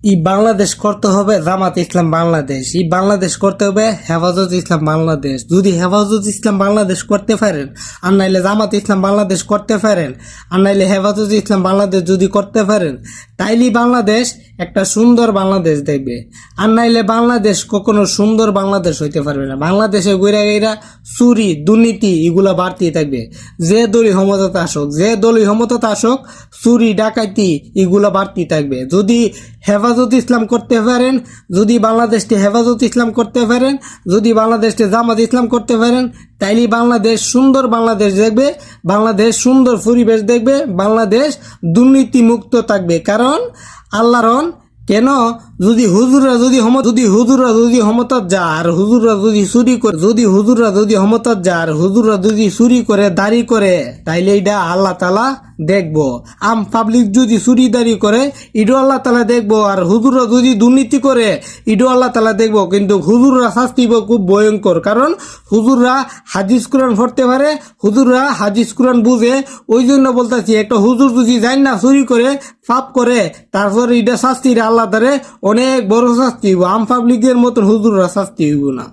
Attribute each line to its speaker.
Speaker 1: এই বাংলাদেশ করতে হবে জামাত ইসলাম বাংলাদেশ, এই বাংলাদেশ করতে হবে হেফাজত ইসলাম বাংলাদেশ। যদি হেফাজত ইসলাম বাংলাদেশ করতে পারেন, আর নাইলে জামাত ইসলাম বাংলাদেশ করতে পারেন, আর নাইলে হেফাজত ইসলাম বাংলাদেশ যদি করতে পারেন, তাইলেই বাংলাদেশ একটা সুন্দর বাংলাদেশ দেখবে। আর নাইলে বাংলাদেশ কখনো সুন্দর বাংলাদেশ হইতে পারবে না। বাংলাদেশে গইরা গইরা চুরি দুর্নীতি এগুলো বাড়তেই থাকবে। যে দলীয় ক্ষমতাতে আসুক, যে দলীয় ক্ষমতাতে আসুক, চুরি ডাকাতি এগুলো বাড়তেই থাকবে। যদি হেফাজত ইসলাম করতে পারেন, যদি বাংলাদেশকে হেফাজত ইসলাম করতে পারেন, যদি বাংলাদেশকে জামাত ইসলাম করতে পারেন, তাইলে বাংলাদেশ সুন্দর বাংলাদেশ দেখবে, বাংলাদেশ সুন্দর পরিবেশ দেখবে, বাংলাদেশ দুর্নীতি মুক্ত থাকবে। কারণ আল্লাহর কেন যদি হুজুররা যদি ক্ষমতার যা আর হুজুররা যদি চুরি করে, যদি হুজুররা যদি ক্ষমতার যা আর হুজুররা যদি চুরি করে দাড়ি করে, তাইলে এটা আল্লাহ তাআলা দেখবো। আম পাবলিক যদি চুরি দাড়ি করে এটাও আল্লাহ তাআলা দেখবো, আর হুজুররা যদি দুর্নীতি করে এটাও আল্লাহ তাআলা দেখবো। কিন্তু হুজুররা শাস্তি পাবে খুব ভয়ঙ্কর, কারণ হুজুররা হাদিস কোরআন পড়তে পারে, হুজুররা হাদিস কোরআন বুঝে। ওই জন্য বলতেছি, একটা হুজুর যদি যায় না চুরি করে পাপ করে, তারপর এটা শাস্তি আল্লাহ তারে অনেক বড় শাস্তি হইব। আম পাবলিকের মতন হুজুররা শাস্তি হইব না।